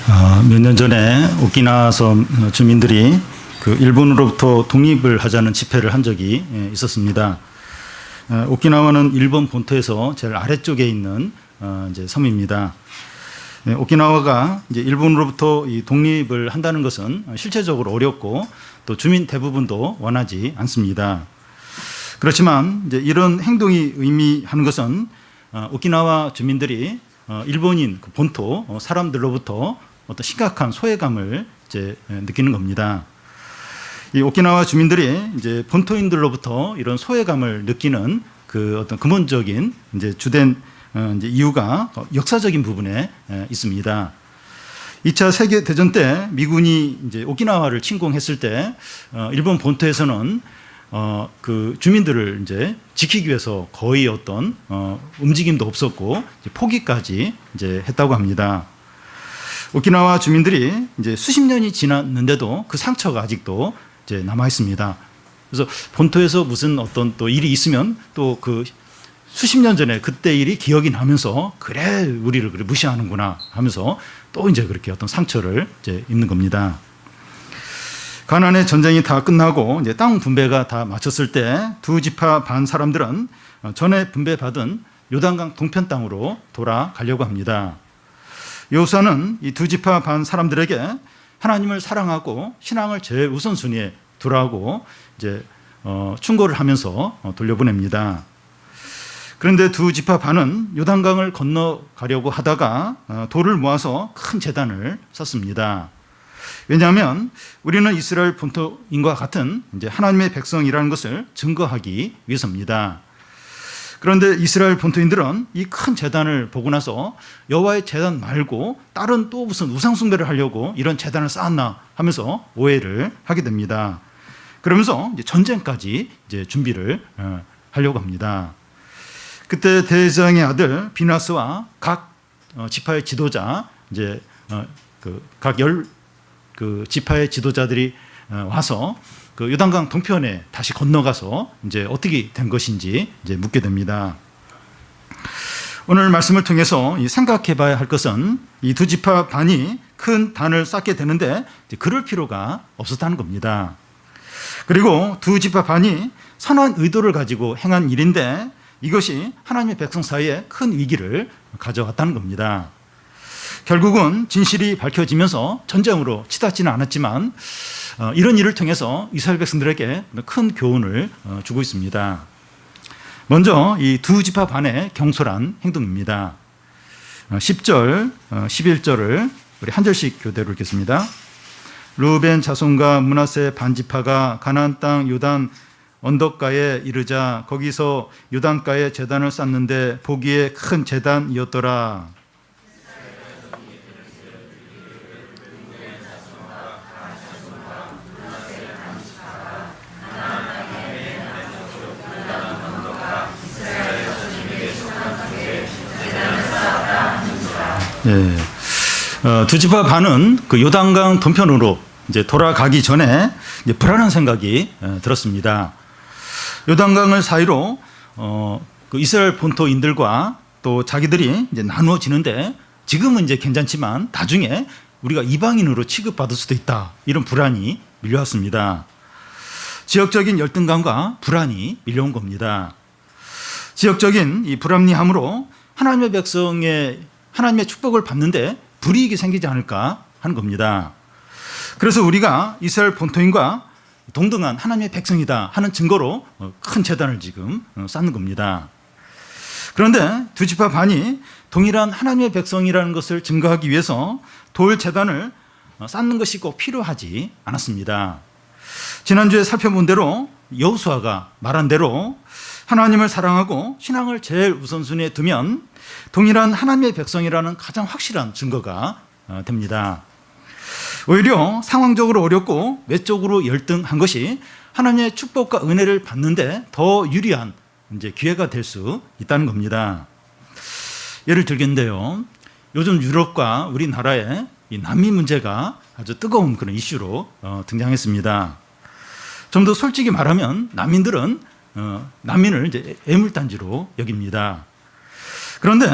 몇 년 전에 오키나와 섬 주민들이 그 일본으로부터 독립을 하자는 집회를 한 적이 있었습니다. 오키나와는 일본 본토에서 제일 아래쪽에 있는 이제 섬입니다. 오키나와가 이제 일본으로부터 이 독립을 한다는 것은 실체적으로 어렵고 또 주민 대부분도 원하지 않습니다. 그렇지만 이제 이런 행동이 의미하는 것은 오키나와 주민들이 일본인 그 본토 사람들로부터 어떤 심각한 소외감을 이제 느끼는 겁니다. 이 오키나와 주민들이 이제 본토인들로부터 이런 소외감을 느끼는 그 어떤 근본적인 이제 주된 이제 이유가 역사적인 부분에 있습니다. 2차 세계 대전 때 미군이 이제 오키나와를 침공했을 때 일본 본토에서는 그 주민들을 이제 지키기 위해서 거의 어떤 움직임도 없었고 이제 포기까지 이제 했다고 합니다. 오키나와 주민들이 이제 수십 년이 지났는데도 그 상처가 아직도 이제 남아 있습니다. 그래서 본토에서 무슨 어떤 또 일이 있으면 또 그 수십 년 전에 그때 일이 기억이 나면서 그래 우리를 그래 무시하는구나 하면서 또 이제 그렇게 어떤 상처를 이제 입는 겁니다. 가나안의 전쟁이 다 끝나고 이제 땅 분배가 다 마쳤을 때 두 지파 반 사람들은 전에 분배받은 요단강 동편 땅으로 돌아가려고 합니다. 여호수아는 이 두 지파 반 사람들에게 하나님을 사랑하고 신앙을 제일 우선순위에 두라고 이제 충고를 하면서 돌려보냅니다. 그런데 두 지파 반은 요단강을 건너가려고 하다가 돌을 모아서 큰 제단을 쌓습니다. 왜냐하면 우리는 이스라엘 본토인과 같은 이제 하나님의 백성이라는 것을 증거하기 위해서입니다. 그런데 이스라엘 본토인들은 이 큰 제단을 보고 나서 여호와의 제단 말고 다른 또 무슨 우상 숭배를 하려고 이런 제단을 쌓았나 하면서 오해를 하게 됩니다. 그러면서 이제 전쟁까지 이제 준비를 하려고 합니다. 그때 대제사장의 아들 비나스와 각 지파의 지도자 이제 각 그 지파의 지도자들이 와서 그 요단강 동편에 다시 건너가서 이제 어떻게 된 것인지 이제 묻게 됩니다. 오늘 말씀을 통해서 생각해 봐야 할 것은 이 두 지파 반이 큰 단을 쌓게 되는데 그럴 필요가 없었다는 겁니다. 그리고 두 지파 반이 선한 의도를 가지고 행한 일인데 이것이 하나님의 백성 사이에 큰 위기를 가져왔다는 겁니다. 결국은 진실이 밝혀지면서 전쟁으로 치닫지는 않았지만 이런 일을 통해서 이스라엘 백성들에게 큰 교훈을 주고 있습니다. 먼저 이 두 지파 반의 경솔한 행동입니다. 10절, 11절을 우리 한 절씩 교대로 읽겠습니다. 르우벤 자손과 므낫세 반지파가 가나안 땅 요단 언덕가에 이르자 거기서 요단가에 제단을 쌓는데 보기에 큰 제단이었더라. 네. 두 지파 반은 그 요단강 동편으로 이제 돌아가기 전에 이제 불안한 생각이 들었습니다. 요단강을 사이로 그 이스라엘 본토인들과 또 자기들이 이제 나누어지는데 지금은 이제 괜찮지만 나중에 우리가 이방인으로 취급받을 수도 있다 이런 불안이 밀려왔습니다. 지역적인 열등감과 불안이 밀려온 겁니다. 지역적인 이 불합리함으로 하나님의 백성의 하나님의 축복을 받는데 불이익이 생기지 않을까 하는 겁니다. 그래서 우리가 이스라엘 본토인과 동등한 하나님의 백성이다 하는 증거로 큰 제단을 지금 쌓는 겁니다. 그런데 두 지파 반이 동일한 하나님의 백성이라는 것을 증거하기 위해서 돌 제단을 쌓는 것이 꼭 필요하지 않았습니다. 지난주에 살펴본 대로 여호수아가 말한 대로 하나님을 사랑하고 신앙을 제일 우선순위에 두면 동일한 하나님의 백성이라는 가장 확실한 증거가 됩니다. 오히려 상황적으로 어렵고 외적으로 열등한 것이 하나님의 축복과 은혜를 받는데 더 유리한 이제 기회가 될 수 있다는 겁니다. 예를 들겠는데요. 요즘 유럽과 우리나라에 이 난민 문제가 아주 뜨거운 그런 이슈로 등장했습니다. 좀 더 솔직히 말하면 난민들은 난민을 이제 애물단지로 여깁니다. 그런데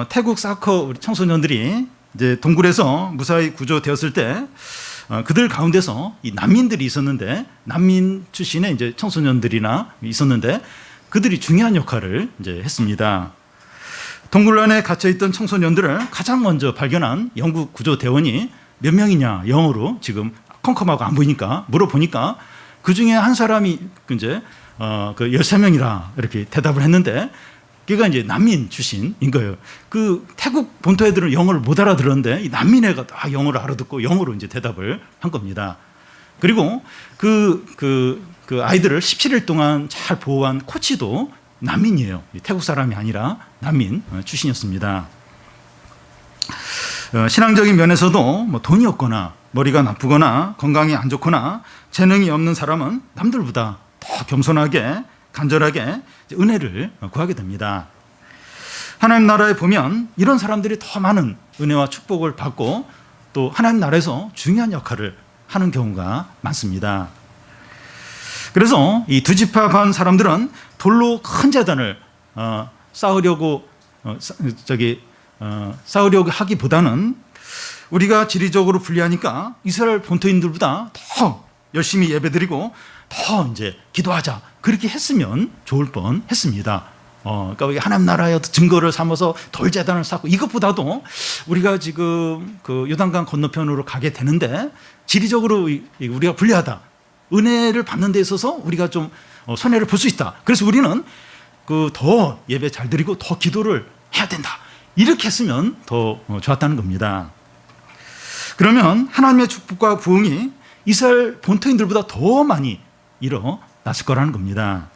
태국 사커 우리 청소년들이 이제 동굴에서 무사히 구조되었을 때 그들 가운데서 이 난민들이 있었는데, 난민 출신의 이제 청소년들이나 있었는데 그들이 중요한 역할을 이제 했습니다. 동굴 안에 갇혀 있던 청소년들을 가장 먼저 발견한 영국 구조대원이 몇 명이냐 영어로 지금 컴컴하고 안 보이니까 물어보니까 그 중에 한 사람이 이제 그 13명이라 이렇게 대답을 했는데, 걔가 이제 난민 출신인 거예요. 그 태국 본토 애들은 영어를 못 알아들었는데 이 난민 애가 다 영어를 알아듣고 영어로 이제 대답을 한 겁니다. 그리고 그 아이들을 17일 동안 잘 보호한 코치도 난민이에요. 태국 사람이 아니라 난민 출신이었습니다. 신앙적인 면에서도 뭐 돈이 없거나 머리가 나쁘거나 건강이 안 좋거나 재능이 없는 사람은 남들보다 더 겸손하게 간절하게 은혜를 구하게 됩니다. 하나님 나라에 보면 이런 사람들이 더 많은 은혜와 축복을 받고 또 하나님 나라에서 중요한 역할을 하는 경우가 많습니다. 그래서 이 두 지파 반 사람들은 돌로 큰 제단을 쌓으려고 하기보다는 우리가 지리적으로 불리하니까 이스라엘 본토인들보다 더 열심히 예배드리고 더 이제 기도하자, 그렇게 했으면 좋을 뻔했습니다. 그러니까 하나님 나라의 증거를 삼아서 돌제단을 쌓고, 이것보다도 우리가 지금 그 요단강 건너편으로 가게 되는데 지리적으로 우리가 불리하다, 은혜를 받는 데 있어서 우리가 좀 손해를 볼 수 있다, 그래서 우리는 그 더 예배 잘 드리고 더 기도를 해야 된다, 이렇게 했으면 더 좋았다는 겁니다. 그러면 하나님의 축복과 부흥이 이스라엘 본토인들보다 더 많이 일어났을 거라는 겁니다.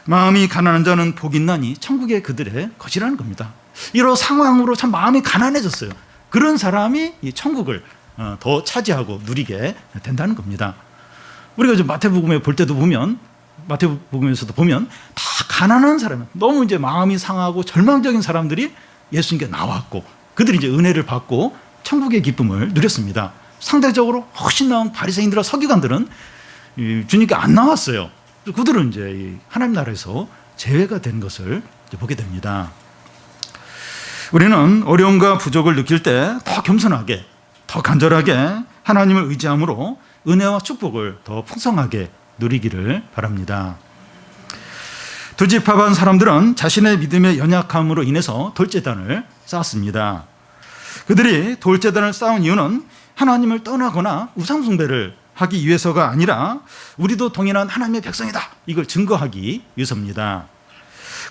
마음이 가난한 자는 복이 있나니 천국의 그들의 것이라는 겁니다. 이런 상황으로 참 마음이 가난해졌어요. 그런 사람이 이 천국을 더 차지하고 누리게 된다는 겁니다. 우리가 이제 마태복음에 볼 때도 보면, 마태복음에서도 보면 다 가난한 사람, 너무 이제 마음이 상하고 절망적인 사람들이 예수님께 나왔고 그들이 이제 은혜를 받고 천국의 기쁨을 누렸습니다. 상대적으로 훨씬 나은 바리새인들과 서기관들은 주님께 안 나왔어요. 그들은 이제 하나님 나라에서 제외가 된 것을 보게 됩니다. 우리는 어려움과 부족을 느낄 때 더 겸손하게, 더 간절하게 하나님을 의지함으로 은혜와 축복을 더 풍성하게 누리기를 바랍니다. 두 지파 반 사람들은 자신의 믿음의 연약함으로 인해서 돌제단을 쌓았습니다. 그들이 돌제단을 쌓은 이유는 하나님을 떠나거나 우상숭배를 하기 위해서가 아니라 우리도 동일한 하나님의 백성이다, 이걸 증거하기 위해서입니다.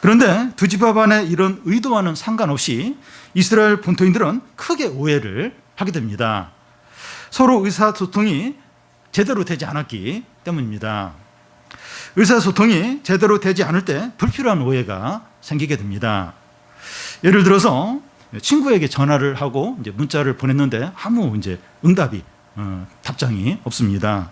그런데 두 지파 반의 이런 의도와는 상관없이 이스라엘 본토인들은 크게 오해를 하게 됩니다. 서로 의사소통이 제대로 되지 않았기 때문입니다. 의사소통이 제대로 되지 않을 때 불필요한 오해가 생기게 됩니다. 예를 들어서 친구에게 전화를 하고 이제 문자를 보냈는데 아무 이제 응답이 답장이 없습니다.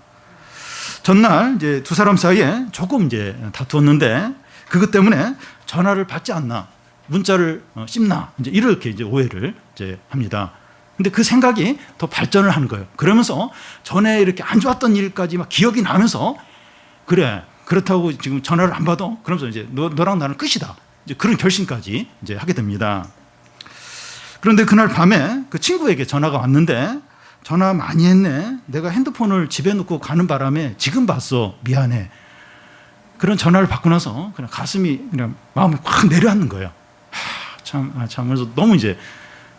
전날 이제 두 사람 사이에 조금 이제 다투었는데 그것 때문에 전화를 받지 않나, 문자를 씹나, 이제 이렇게 이제 오해를 이제 합니다. 근데 그 생각이 더 발전을 하는 거예요. 그러면서 전에 이렇게 안 좋았던 일까지 막 기억이 나면서, 그래, 그렇다고 지금 전화를 안 받아? 그러면서 이제 너랑 나는 끝이다, 이제 그런 결심까지 이제 하게 됩니다. 그런데 그날 밤에 그 친구에게 전화가 왔는데, 전화 많이 했네, 내가 핸드폰을 집에 놓고 가는 바람에 지금 봤어, 미안해. 그런 전화를 받고 나서 그냥 가슴이, 그냥 마음이 확 내려앉는 거예요. 참 그래서 너무 이제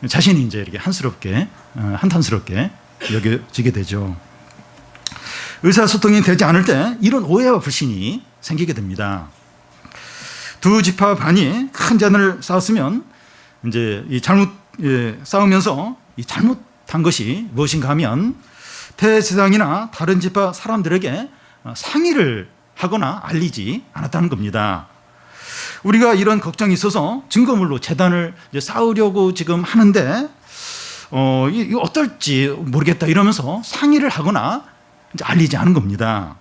자신이 이제 이렇게 한탄스럽게 여겨지게 되죠. 의사소통이 되지 않을 때 이런 오해와 불신이 생기게 됩니다. 두 지파 반이 큰 잔을 쌓았으면 이제 이 싸우면서 이 잘못한 것이 무엇인가 하면 대제사장이나 다른 지파 사람들에게 상의를 하거나 알리지 않았다는 겁니다. 우리가 이런 걱정이 있어서 증거물로 제단을 이제 쌓으려고 지금 하는데 이거 어떨지 모르겠다 이러면서 상의를 하거나 이제 알리지 않은 겁니다.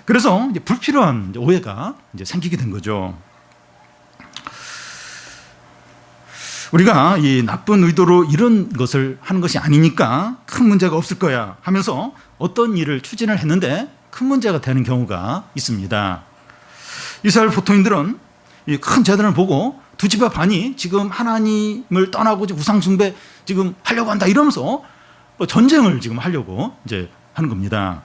그래서 이제 불필요한 이제 오해가 이제 생기게 된 거죠. 우리가 이 나쁜 의도로 이런 것을 하는 것이 아니니까 큰 문제가 없을 거야 하면서 어떤 일을 추진을 했는데 큰 문제가 되는 경우가 있습니다. 이스라엘 보통인들은 이 큰 제단을 보고 두 두 지파 반이 지금 하나님을 떠나고 우상 숭배 지금 하려고 한다 이러면서 전쟁을 지금 하려고 이제 하는 겁니다.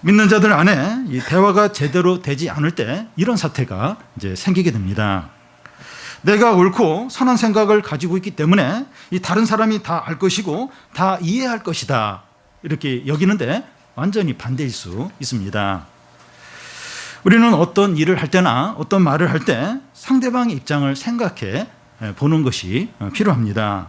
믿는 자들 안에 이 대화가 제대로 되지 않을 때 이런 사태가 이제 생기게 됩니다. 내가 옳고 선한 생각을 가지고 있기 때문에 이 다른 사람이 다 알 것이고 다 이해할 것이다 이렇게 여기는데 완전히 반대일 수 있습니다. 우리는 어떤 일을 할 때나 어떤 말을 할 때 상대방의 입장을 생각해 보는 것이 필요합니다.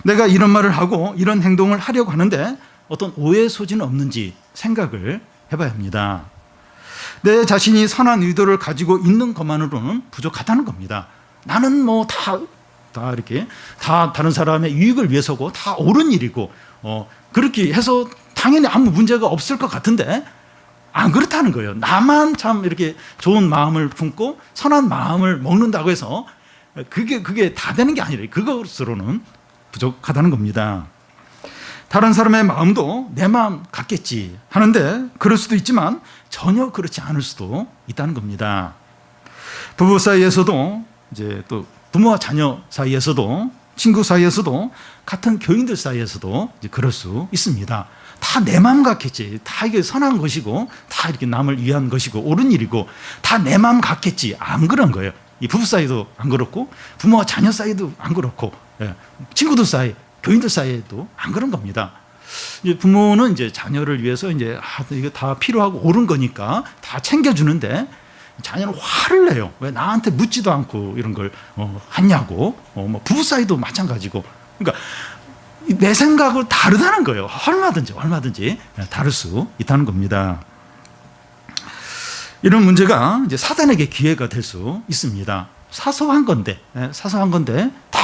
내가 이런 말을 하고 이런 행동을 하려고 하는데 어떤 오해 소지는 없는지 생각을 해봐야 합니다. 내 자신이 선한 의도를 가지고 있는 것만으로는 부족하다는 겁니다. 나는 뭐 다 이렇게 다 다른 사람의 유익을 위해서고 다 옳은 일이고 그렇게 해서 당연히 아무 문제가 없을 것 같은데 안 그렇다는 거예요. 나만 참 이렇게 좋은 마음을 품고 선한 마음을 먹는다고 해서 그게 다 되는 게 아니라 그것으로는 부족하다는 겁니다. 다른 사람의 마음도 내 마음 같겠지 하는데 그럴 수도 있지만 전혀 그렇지 않을 수도 있다는 겁니다. 부부 사이에서도 이제 또 부모와 자녀 사이에서도 친구 사이에서도 같은 교인들 사이에서도 이제 그럴 수 있습니다. 다 내 마음 같겠지. 다 이게 선한 것이고 다 이렇게 남을 위한 것이고 옳은 일이고 다 내 마음 같겠지. 안 그런 거예요. 이 부부 사이도 안 그렇고 부모와 자녀 사이도 안 그렇고 친구들 사이, 교인들 사이에도 안 그런 겁니다. 이제 부모는 이제 자녀를 위해서 이제 이게 다 필요하고 옳은 거니까 다 챙겨주는데 자녀는 화를 내요. 왜 나한테 묻지도 않고 이런 걸 하냐고. 뭐 부부 사이도 마찬가지고. 그러니까 내 생각을 다르다는 거예요. 얼마든지 다를 수 있다는 겁니다. 이런 문제가 이제 사단에게 기회가 될 수 있습니다. 사소한 건데 다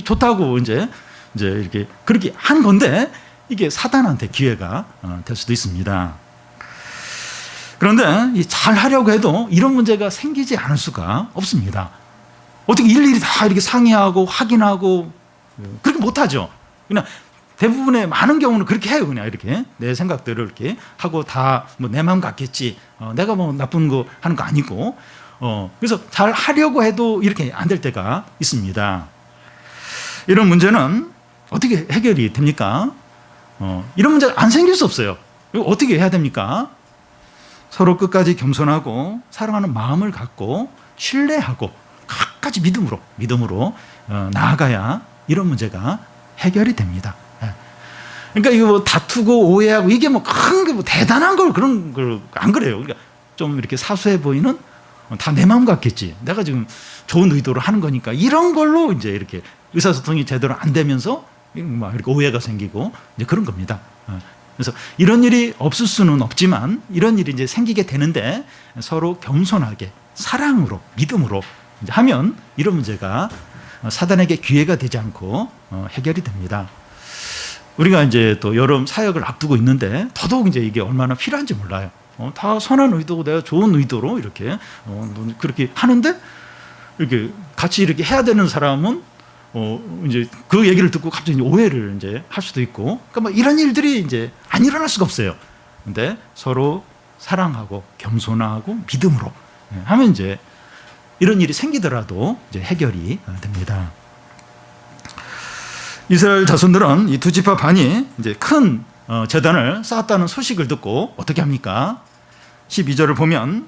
좋다고 이제 이렇게 그렇게 한 건데 이게 사단한테 기회가 될 수도 있습니다. 그런데 잘 하려고 해도 이런 문제가 생기지 않을 수가 없습니다. 어떻게 일일이 다 이렇게 상의하고 확인하고 그렇게 못하죠. 그냥 대부분의 많은 경우는 그렇게 해요. 그냥 이렇게 내 생각대로 이렇게 하고 다 뭐 내 마음 같겠지. 내가 뭐 나쁜 거 하는 거 아니고. 그래서 잘 하려고 해도 이렇게 안 될 때가 있습니다. 이런 문제는 어떻게 해결이 됩니까? 이런 문제가 안 생길 수 없어요. 어떻게 해야 됩니까? 서로 끝까지 겸손하고 사랑하는 마음을 갖고 신뢰하고 끝까지 믿음으로 나아가야 이런 문제가 해결이 됩니다. 그러니까 이거 뭐 다투고 오해하고 이게 뭐 큰 게 뭐 대단한 걸 그런 걸 안 그래요. 그러니까 좀 이렇게 사소해 보이는 다 내 마음 같겠지. 내가 지금 좋은 의도로 하는 거니까 이런 걸로 이제 이렇게 의사소통이 제대로 안 되면서 막 이렇게 오해가 생기고 이제 그런 겁니다. 그래서 이런 일이 없을 수는 없지만 이런 일이 이제 생기게 되는데 서로 겸손하게 사랑으로 믿음으로 이제 하면 이런 문제가 사단에게 기회가 되지 않고 해결이 됩니다. 우리가 이제 또 여름 사역을 앞두고 있는데 더더욱 이제 이게 얼마나 필요한지 몰라요. 다 선한 의도고 내가 좋은 의도로 이렇게 그렇게 하는데 이렇게 같이 이렇게 해야 되는 사람은 이제 그 얘기를 듣고 갑자기 오해를 이제 할 수도 있고, 그러니까 뭐 이런 일들이 이제 안 일어날 수가 없어요. 근데 서로 사랑하고 겸손하고 믿음으로 하면 이제 이런 일이 생기더라도 이제 해결이 됩니다. 이스라엘 자손들은 이 두 지파 반이 이제 큰 제단을 쌓았다는 소식을 듣고 어떻게 합니까? 12절을 보면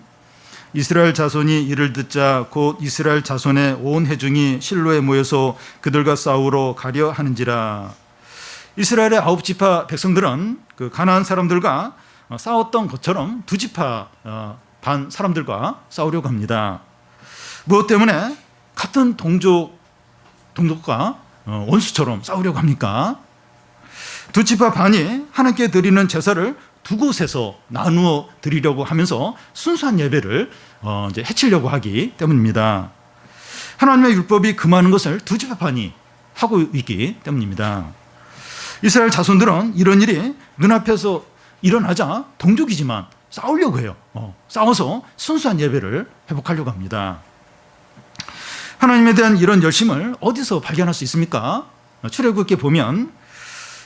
이스라엘 자손이 이를 듣자 곧 이스라엘 자손의 온 회중이 실로에 모여서 그들과 싸우러 가려 하는지라. 이스라엘의 9지파 백성들은 그 가나안 사람들과 싸웠던 것처럼 두 지파 반 사람들과 싸우려고 합니다. 무엇 때문에? 같은 동족과 원수처럼 싸우려고 합니까? 두 지파 반이 하나님께 드리는 제사를 두 곳에서 나누어 드리려고 하면서 순수한 예배를 이제 해치려고 하기 때문입니다. 하나님의 율법이 금하는 것을 두 지파 반이 하고 있기 때문입니다. 이스라엘 자손들은 이런 일이 눈앞에서 일어나자 동족이지만 싸우려고 해요. 싸워서 순수한 예배를 회복하려고 합니다. 하나님에 대한 이런 열심을 어디서 발견할 수 있습니까? 출애굽기에 보면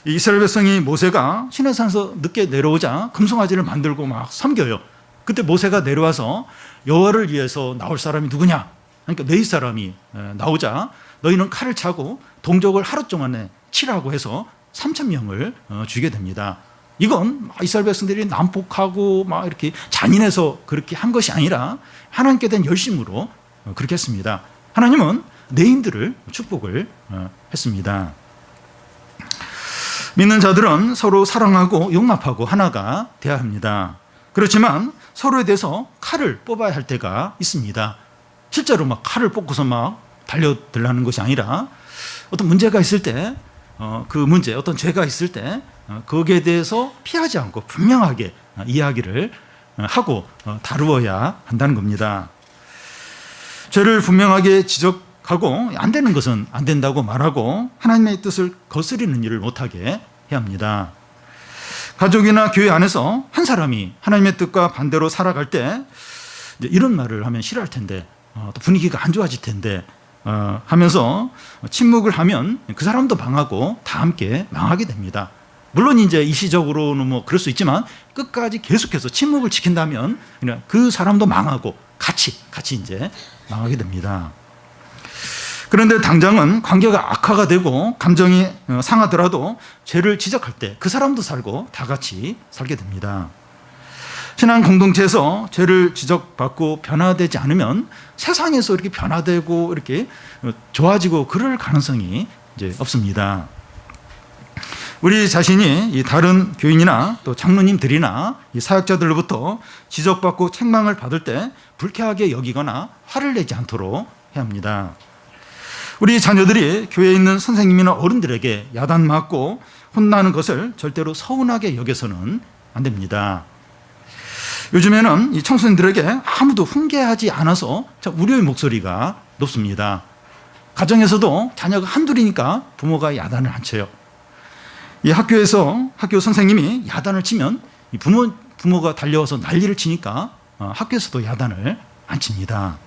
이스라엘 백성이 모세가 시내산에서 늦게 내려오자 금송아지를 만들고 막 섬겨요. 그때 모세가 내려와서 여호와를 위해서 나올 사람이 누구냐? 그러니까 네 사람이 나오자 너희는 칼을 차고 동족을 하루 동안에 치라고 해서 3,000명을 죽게 됩니다. 이건 이스라엘 백성들이 난폭하고 막 이렇게 잔인해서 그렇게 한 것이 아니라 하나님께 대한 열심으로 그렇게 했습니다. 하나님은 내인들을 축복을 했습니다. 믿는 자들은 서로 사랑하고 용납하고 하나가 되어야 합니다. 그렇지만 서로에 대해서 칼을 뽑아야 할 때가 있습니다. 실제로 막 칼을 뽑고서 막 달려들라는 것이 아니라 어떤 문제가 있을 때 그 문제, 어떤 죄가 있을 때 거기에 대해서 피하지 않고 분명하게 이야기를 하고 다루어야 한다는 겁니다. 죄를 분명하게 지적하고 안 되는 것은 안 된다고 말하고 하나님의 뜻을 거스리는 일을 못하게 해야 합니다. 가족이나 교회 안에서 한 사람이 하나님의 뜻과 반대로 살아갈 때 이런 말을 하면 싫어할 텐데 또 분위기가 안 좋아질 텐데 하면서 침묵을 하면 그 사람도 망하고 다 함께 망하게 됩니다. 물론 이제 일시적으로는 뭐 그럴 수 있지만 끝까지 계속해서 침묵을 지킨다면 그냥 그 사람도 망하고 같이 이제 망하게 됩니다. 그런데 당장은 관계가 악화가 되고 감정이 상하더라도 죄를 지적할 때 그 사람도 살고 다 같이 살게 됩니다. 신앙 공동체에서 죄를 지적받고 변화되지 않으면 세상에서 이렇게 변화되고 이렇게 좋아지고 그럴 가능성이 이제 없습니다. 우리 자신이 이 다른 교인이나 또 장로님들이나 이 사역자들로부터 지적받고 책망을 받을 때 불쾌하게 여기거나 화를 내지 않도록 해야 합니다. 우리 자녀들이 교회에 있는 선생님이나 어른들에게 야단 맞고 혼나는 것을 절대로 서운하게 여겨서는 안 됩니다. 요즘에는 이 청소년들에게 아무도 훈계하지 않아서 우려의 목소리가 높습니다. 가정에서도 자녀가 한둘이니까 부모가 야단을 안 쳐요. 이 학교에서 학교 선생님이 야단을 치면 이 부모가 달려와서 난리를 치니까 학교에서도 야단을 안 칩니다.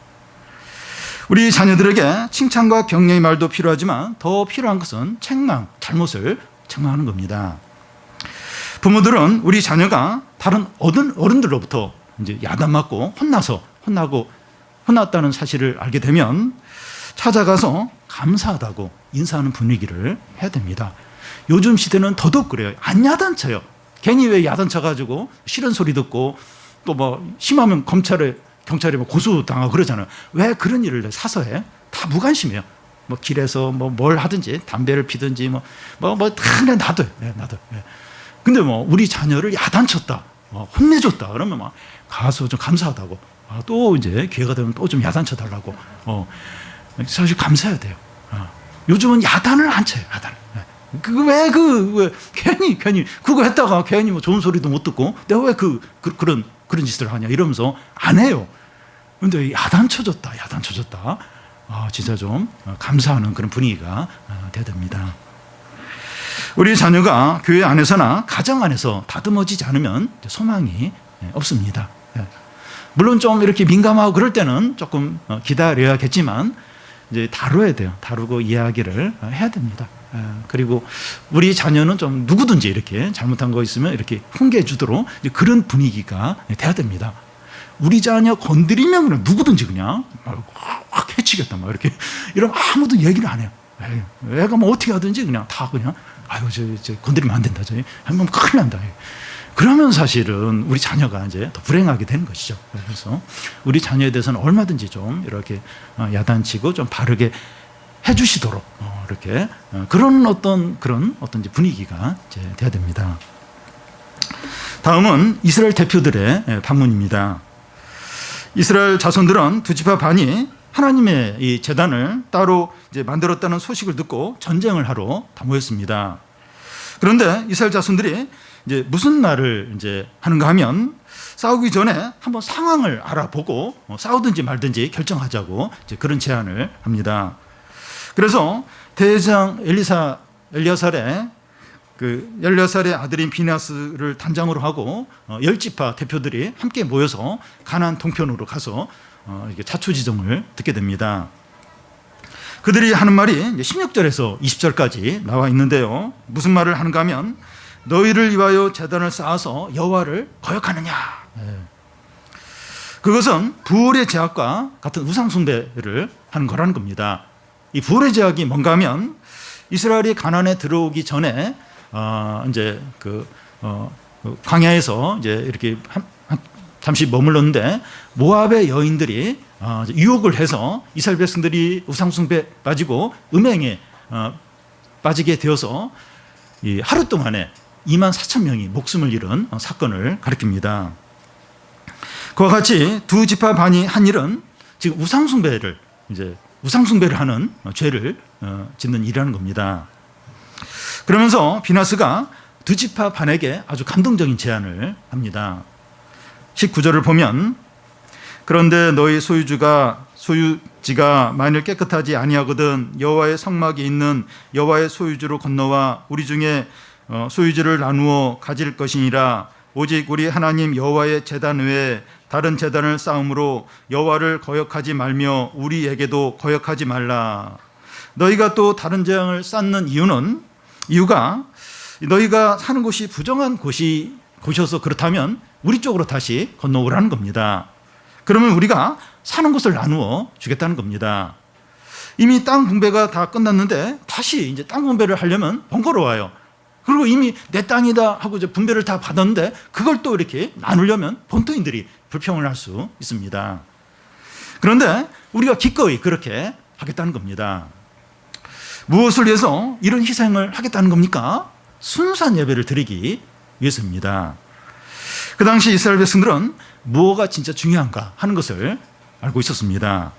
우리 자녀들에게 칭찬과 격려의 말도 필요하지만 더 필요한 것은 책망, 잘못을 책망하는 겁니다. 부모들은 우리 자녀가 다른 어른들로부터 이제 야단 맞고 혼났다는 사실을 알게 되면 찾아가서 감사하다고 인사하는 분위기를 해야 됩니다. 요즘 시대는 더더욱 그래요. 안 야단쳐요. 괜히 왜 야단쳐가지고 싫은 소리 듣고 또 뭐 심하면 경찰에 뭐 고소당하고 그러잖아요. 왜 그런 일을 사서 해? 다 무관심해요. 뭐 길에서 뭐 뭘 하든지 담배를 피든지 다 그냥 놔둬요. 놔둬요. 근데 뭐 우리 자녀를 야단쳤다, 혼내줬다 그러면 막 가서 좀 감사하다고 또 이제 기회가 되면 또 좀 야단쳐달라고 사실 감사해야 돼요. 요즘은 야단을 안 쳐요. 야단을. 왜 괜히 그거 했다가 괜히 뭐 좋은 소리도 못 듣고 내가 왜 그런 짓을 하냐 이러면서 안 해요. 근데 야단 쳐줬다. 진짜 좀 감사하는 그런 분위기가 돼야 됩니다. 우리 자녀가 교회 안에서나 가정 안에서 다듬어지지 않으면 소망이 없습니다. 물론 좀 이렇게 민감하고 그럴 때는 조금 기다려야겠지만 이제 다뤄야 돼요. 다루고 이야기를 해야 됩니다. 그리고 우리 자녀는 좀 누구든지 이렇게 잘못한 거 있으면 이렇게 훈계해 주도록 그런 분위기가 돼야 됩니다. 우리 자녀 건드리면 그냥 누구든지 그냥 확 해치겠다 막 이렇게 이러면 아무도 얘기를 안 해요. 애가 뭐 어떻게 하든지 그냥 다 그냥 저 건드리면 안 된다. 하면 큰일 난다. 그러면 사실은 우리 자녀가 이제 더 불행하게 되는 것이죠. 그래서 우리 자녀에 대해서는 얼마든지 좀 이렇게 야단치고 좀 바르게 해주시도록 이렇게 그런 어떤 이제 분위기가 이제 돼야 됩니다. 다음은 이스라엘 대표들의 반문입니다. 이스라엘 자손들은 두 지파 반이 하나님의 이 제단을 따로 이제 만들었다는 소식을 듣고 전쟁을 하러 다 모였습니다. 그런데 이스라엘 자손들이 이제 무슨 말을 이제 하는가 하면 싸우기 전에 한번 상황을 알아보고 싸우든지 말든지 결정하자고 이제 그런 제안을 합니다. 그래서 대제사장 엘리야살의 아들인 비느하스를 단장으로 하고 10지파 대표들이 함께 모여서 가나안 동편으로 가서 이렇게 자초지종을 듣게 됩니다. 그들이 하는 말이 16절에서 20절까지 나와 있는데요. 무슨 말을 하는가 하면 너희를 위하여 제단을 쌓아서 여호와를 거역하느냐. 그것은 부활의 제약과 같은 우상 숭배를 하는 거라는 겁니다. 이 부활의 제약이 뭔가 하면 이스라엘이 가나안에 들어오기 전에 이제 광야에서 이제 이렇게 잠시 머물렀는데 모압의 여인들이 유혹을 해서 이스라엘 백성들이 우상 숭배에 빠지고 음행에 빠지게 되어서 이 하루 동안에 24,000명이 목숨을 잃은 사건을 가리킵니다. 그와 같이 두 지파 반이 한 일은 지금 우상숭배를 하는 죄를 짓는 일이라는 겁니다. 그러면서 비나스가 두 지파 반에게 아주 감동적인 제안을 합니다. 19절을 보면 그런데 너희 소유지가 만일 깨끗하지 아니하거든 여호와의 성막이 있는 여호와의 소유지로 건너와 우리 중에 소유지를 나누어 가질 것이니라. 오직 우리 하나님 여호와의 제단 외에 다른 제단을 쌓음으로 여호와를 거역하지 말며 우리에게도 거역하지 말라. 너희가 또 다른 제단을 쌓는 이유가 너희가 사는 곳이 부정한 곳이어서 그렇다면 우리 쪽으로 다시 건너오라는 겁니다. 그러면 우리가 사는 곳을 나누어 주겠다는 겁니다. 이미 땅 분배가 다 끝났는데 다시 이제 땅 분배를 하려면 번거로워요. 그리고 이미 내 땅이다 하고 이제 분배를 다 받았는데 그걸 또 이렇게 나누려면 본토인들이 불평을 할 수 있습니다. 그런데 우리가 기꺼이 그렇게 하겠다는 겁니다. 무엇을 위해서 이런 희생을 하겠다는 겁니까? 순수한 예배를 드리기 위해서입니다. 그 당시 이스라엘 백성들은 무엇가 진짜 중요한가 하는 것을 알고 있었습니다.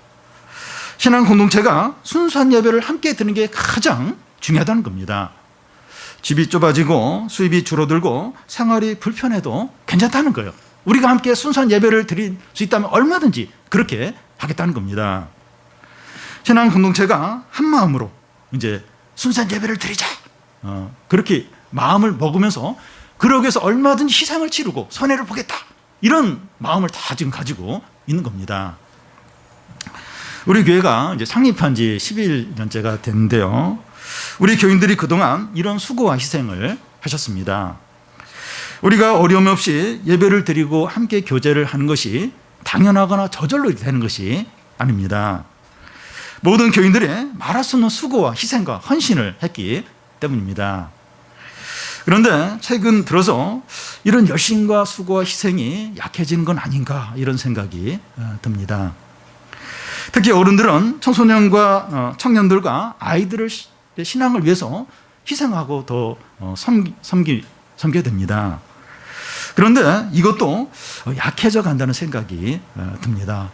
신앙 공동체가 순수한 예배를 함께 드리는 게 가장 중요하다는 겁니다. 집이 좁아지고 수입이 줄어들고 생활이 불편해도 괜찮다는 거예요. 우리가 함께 순수한 예배를 드릴 수 있다면 얼마든지 그렇게 하겠다는 겁니다. 신앙 공동체가 한 마음으로 이제 순수한 예배를 드리자. 그렇게 마음을 먹으면서 그러기 위해서 얼마든지 희생을 치르고 손해를 보겠다. 이런 마음을 다 지금 가지고 있는 겁니다. 우리 교회가 이제 창립한 지 11년째가 됐는데요. 우리 교인들이 그동안 이런 수고와 희생을 하셨습니다. 우리가 어려움 없이 예배를 드리고 함께 교제를 하는 것이 당연하거나 저절로 되는 것이 아닙니다. 모든 교인들이 말할 수 없는 수고와 희생과 헌신을 했기 때문입니다. 그런데 최근 들어서 이런 열심과 수고와 희생이 약해지는 건 아닌가 이런 생각이 듭니다. 특히 어른들은 청소년과 청년들과 아이들을 신앙을 위해서 희생하고 더 섬겨야 됩니다. 그런데 이것도 약해져 간다는 생각이 듭니다.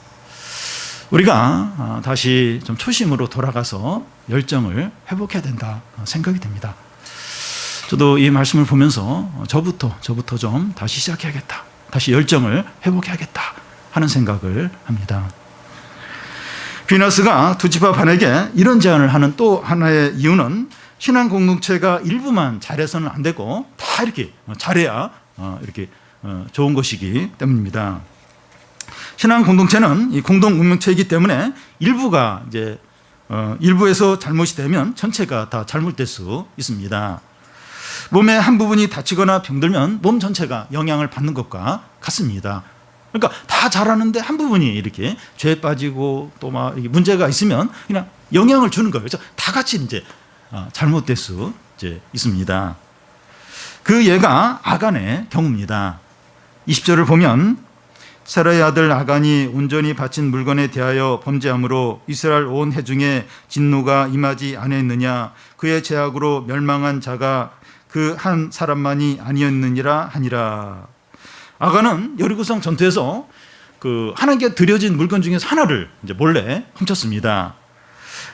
우리가 다시 좀 초심으로 돌아가서 열정을 회복해야 된다 생각이 됩니다. 저도 이 말씀을 보면서 저부터 좀 다시 시작해야겠다. 다시 열정을 회복해야겠다 하는 생각을 합니다. 비나스가 두 지파 반에게 이런 제안을 하는 또 하나의 이유는 신앙 공동체가 일부만 잘해서는 안 되고 다 이렇게 잘해야 이렇게 좋은 것이기 때문입니다. 신앙 공동체는 이 공동 운명체이기 때문에 일부가 이제 일부에서 잘못이 되면 전체가 다 잘못될 수 있습니다. 몸의 한 부분이 다치거나 병들면 몸 전체가 영향을 받는 것과 같습니다. 그러니까 다 잘하는데 한 부분이 이렇게 죄에 빠지고 또 막 문제가 있으면 그냥 영향을 주는 거예요. 그래서 다 같이 이제 잘못될 수 있습니다. 그 예가 아간의 경우입니다. 20절을 보면 세라의 아들 아간이 온전히 바친 물건에 대하여 범죄함으로 이스라엘 온 회중에 진노가 임하지 아니했느냐. 그의 죄악으로 멸망한 자가 그 한 사람만이 아니었느니라 하니라. 아간은 여리고성 전투에서 그 하나님께 드려진 물건 중에서 하나를 이제 몰래 훔쳤습니다.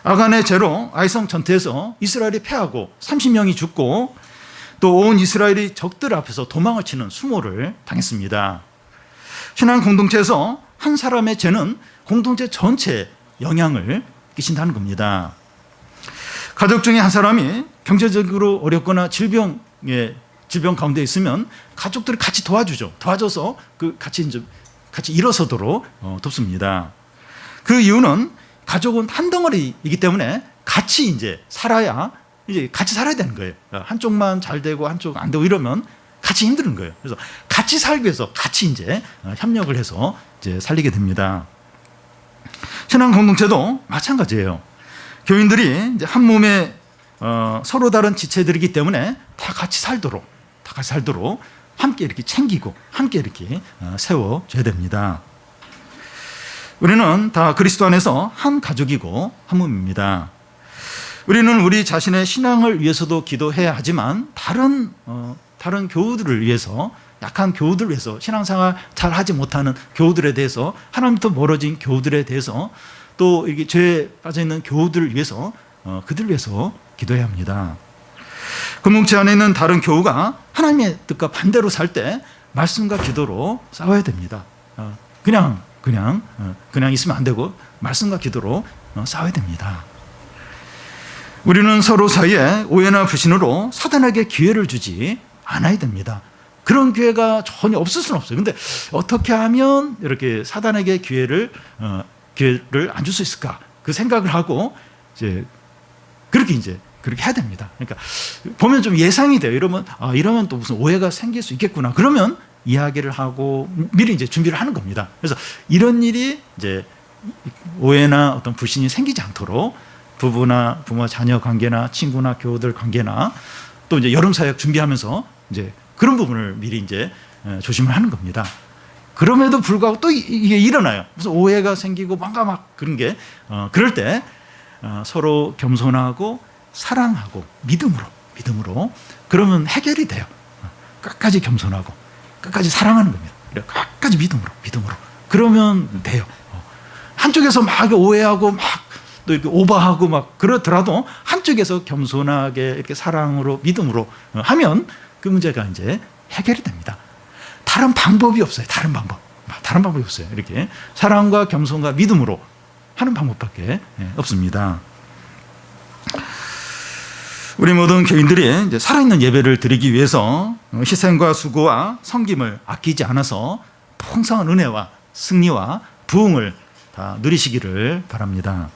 아간의 죄로 아이성 전투에서 이스라엘이 패하고 30명이 죽고 또 온 이스라엘이 적들 앞에서 도망을 치는 수모를 당했습니다. 신앙 공동체에서 한 사람의 죄는 공동체 전체에 영향을 끼친다는 겁니다. 가족 중에 한 사람이 경제적으로 어렵거나 질병 가운데 있으면 가족들이 같이 도와주죠. 도와줘서 같이 일어서도록 돕습니다. 그 이유는 가족은 한 덩어리이기 때문에 같이 이제 같이 살아야 되는 거예요. 한쪽만 잘 되고 한쪽 안 되고 이러면 같이 힘드는 거예요. 그래서 같이 살기 위해서 같이 이제 협력을 해서 이제 살리게 됩니다. 신앙 공동체도 마찬가지예요. 교인들이 이제 한 몸에 서로 다른 지체들이기 때문에 다 같이 살도록 함께 이렇게 챙기고 함께 이렇게 세워줘야 됩니다. 우리는 다 그리스도 안에서 한 가족이고 한 몸입니다. 우리는 우리 자신의 신앙을 위해서도 기도해야 하지만 다른 교우들을 위해서, 약한 교우들을 위해서, 신앙생활 잘 하지 못하는 교우들에 대해서, 하나님부터 멀어진 교우들에 대해서, 또 이게 죄에 빠져 있는 교우들을 위해서, 그들을 위해서 기도해야 합니다. 공동체 안에 있는 다른 교우가 하나님의 뜻과 반대로 살 때 말씀과 기도로 싸워야 됩니다. 그냥 있으면 안 되고 말씀과 기도로 싸워야 됩니다. 우리는 서로 사이에 오해나 불신으로 사단에게 기회를 주지 않아야 됩니다. 그런 기회가 전혀 없을 수는 없어요. 근데 어떻게 하면 이렇게 사단에게 기회를 안 줄 수 있을까? 그 생각을 하고 그렇게 해야 됩니다. 그러니까 보면 좀 예상이 돼요. 이러면 또 무슨 오해가 생길 수 있겠구나. 그러면 이야기를 하고 미리 이제 준비를 하는 겁니다. 그래서 이런 일이 이제 오해나 어떤 불신이 생기지 않도록 부부나 부모 자녀 관계나 친구나 교우들 관계나 또 이제 여름 사역 준비하면서 이제 그런 부분을 미리 이제 조심을 하는 겁니다. 그럼에도 불구하고 또 이게 일어나요. 무슨 오해가 생기고 뭔가 막 그런 게 그럴 때 서로 겸손하고 사랑하고 믿음으로 그러면 해결이 돼요. 끝까지 겸손하고 끝까지 사랑하는 겁니다. 끝까지 믿음으로 그러면 돼요. 한쪽에서 막 오해하고 막 또 이렇게 오버하고 막 그러더라도 한쪽에서 겸손하게 이렇게 사랑으로 믿음으로 하면 그 문제가 이제 해결이 됩니다. 다른 방법이 없어요. 다른 방법이 없어요. 이렇게 사랑과 겸손과 믿음으로 하는 방법밖에 없습니다. 우리 모든 교인들이 이제 살아있는 예배를 드리기 위해서 희생과 수고와 섬김을 아끼지 않아서 풍성한 은혜와 승리와 부흥을 다 누리시기를 바랍니다.